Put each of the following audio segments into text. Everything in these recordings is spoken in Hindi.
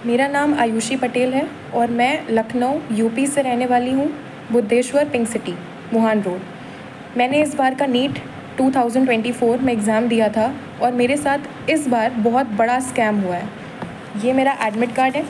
मेरा नाम आयुषी पटेल है और मैं लखनऊ यूपी से रहने वाली हूँ, बुद्धेश्वर पिंक सिटी, मुहान रोड। मैंने इस बार का नीट 2024 में एग्ज़ाम दिया था और मेरे साथ इस बार बहुत बड़ा स्कैम हुआ है। ये मेरा एडमिट कार्ड है।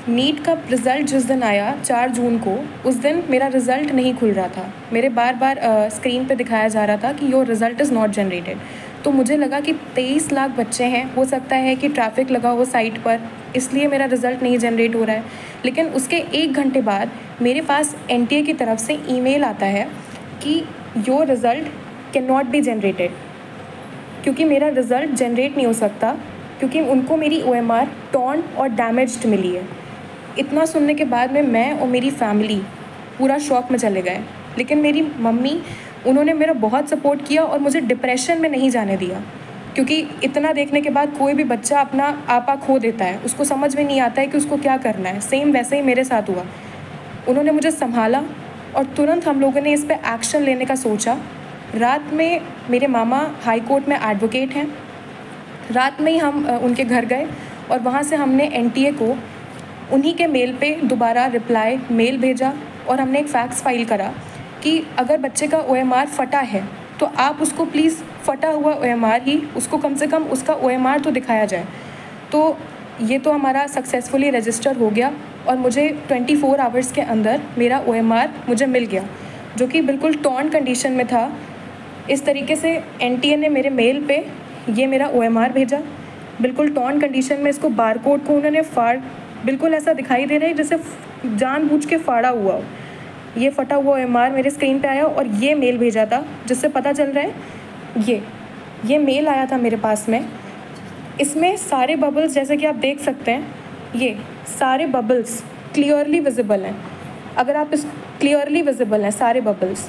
नीट का रिज़ल्ट जिस दिन आया 4 जून को, उस दिन मेरा रिज़ल्ट नहीं खुल रहा था। मेरे बार बार स्क्रीन पे दिखाया जा रहा था कि your result is not generated. तो मुझे लगा कि 23 लाख बच्चे हैं, हो सकता है कि ट्रैफिक लगा हो साइट पर, इसलिए मेरा रिज़ल्ट नहीं जनरेट हो रहा है। लेकिन उसके 1 घंटे बाद मेरे पास एनटीए की तरफ से ईमेल आता है कि your result can not be generated, क्योंकि मेरा रिज़ल्ट जनरेट नहीं हो सकता, क्योंकि उनको मेरी OMR टॉर्न और डैमेज्ड मिली है। इतना सुनने के बाद में मैं और मेरी फैमिली पूरा शॉक में चले गए। लेकिन मेरी मम्मी, उन्होंने मेरा बहुत सपोर्ट किया और मुझे डिप्रेशन में नहीं जाने दिया, क्योंकि इतना देखने के बाद कोई भी बच्चा अपना आपा खो देता है, उसको समझ में नहीं आता है कि उसको क्या करना है। सेम वैसे ही मेरे साथ हुआ। उन्होंने मुझे संभाला और तुरंत हम लोगों ने इस पर एक्शन लेने का सोचा। रात में मेरे मामा हाई कोर्ट में एडवोकेट हैं। रात में ही हम उनके घर गए और वहाँ से हमने एनटीए को उन्हीं के मेल पे दोबारा रिप्लाई मेल भेजा और हमने एक फैक्स फाइल करा कि अगर बच्चे का OMR फटा है तो आप उसको प्लीज़ फटा हुआ OMR ही, उसको कम से कम उसका OMR तो दिखाया जाए। तो ये तो हमारा सक्सेसफुली रजिस्टर हो गया और मुझे 24 आवर्स के अंदर मेरा OMR मुझे मिल गया, जो कि बिल्कुल टॉर्न कंडीशन में था। इस तरीके से एनटीए ने मेरे मेल पे ये मेरा OMR भेजा, बिल्कुल टॉर्न कंडीशन में। इसको बारकोड को उन्होंने बिल्कुल ऐसा दिखाई दे रहा है जैसे जानबूझ के फाड़ा हुआ हो। ये फटा हुआ OMR मेरे स्क्रीन पे आया और ये मेल भेजा था, जिससे पता चल रहा है ये मेल आया था मेरे पास में। इसमें सारे बबल्स, जैसे कि आप देख सकते हैं, ये सारे बबल्स क्लियरली विजिबल हैं। अगर आप इस क्लियरली विजिबल हैं सारे बबल्स,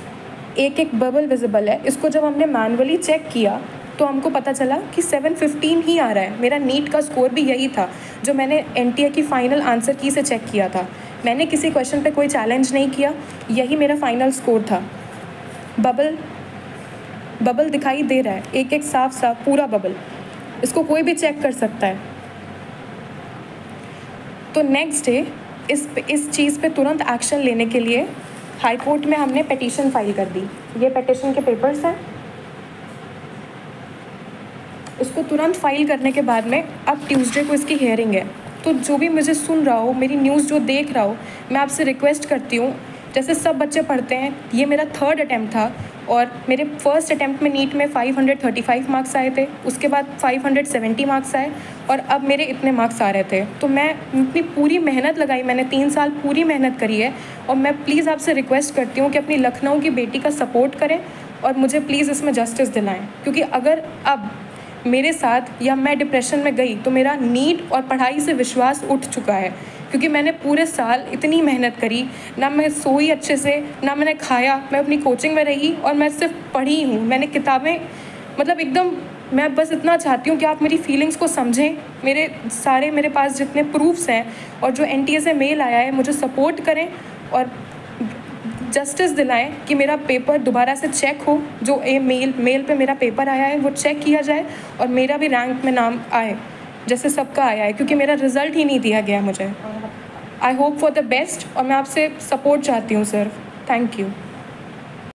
एक एक बबल विजिबल है। इसको जब हमने मैनुअली चेक किया तो हमको पता चला कि 715 ही आ रहा है। मेरा नीट का स्कोर भी यही था जो मैंने एनटीए की फ़ाइनल आंसर की से चेक किया था। मैंने किसी क्वेश्चन पे कोई चैलेंज नहीं किया, यही मेरा फाइनल स्कोर था। बबल दिखाई दे रहा है, एक एक साफ साफ पूरा बबल, इसको कोई भी चेक कर सकता है। तो नेक्स्ट डे इस चीज़ पे तुरंत एक्शन लेने के लिए हाई कोर्ट में हमने पिटीशन फाइल कर दी। ये पिटीशन के पेपर्स हैं। इसको तुरंत फाइल करने के बाद में अब ट्यूसडे को इसकी हियरिंग है। तो जो भी मुझे सुन रहा हो, मेरी न्यूज़ जो देख रहा हो, मैं आपसे रिक्वेस्ट करती हूँ, जैसे सब बच्चे पढ़ते हैं, ये मेरा 3rd अटैम्प्ट था और मेरे फर्स्ट अटैम्प्ट में नीट में 535 मार्क्स आए थे, उसके बाद 570 मार्क्स आए और अब मेरे इतने मार्क्स आ रहे थे। तो मैं इतनी पूरी मेहनत लगाई, मैंने 3 साल पूरी मेहनत करी है और मैं प्लीज़ आपसे रिक्वेस्ट करती हूँ कि अपनी लखनऊ की बेटी का सपोर्ट करें और मुझे प्लीज़ इसमें जस्टिस दिलाएँ, क्योंकि अगर अब मेरे साथ या मैं डिप्रेशन में गई तो मेरा नीट और पढ़ाई से विश्वास उठ चुका है, क्योंकि मैंने पूरे साल इतनी मेहनत करी, ना मैं सोई अच्छे से, ना मैंने खाया, मैं अपनी कोचिंग में रही और मैं सिर्फ पढ़ी हूँ। मैंने किताबें, मतलब एकदम, मैं बस इतना चाहती हूँ कि आप मेरी फीलिंग्स को समझें। मेरे पास जितने प्रूफ्स हैं और जो एनटीए से मेल आया है, मुझे सपोर्ट करें और जस्टिस दिलाएं कि मेरा पेपर दोबारा से चेक हो। जो मेल पे मेरा पेपर आया है वो चेक किया जाए और मेरा भी रैंक में नाम आए जैसे सबका आया है, क्योंकि मेरा रिज़ल्ट ही नहीं दिया गया मुझे। I hope for the best और मैं आपसे सपोर्ट चाहती हूँ सर। Thank you.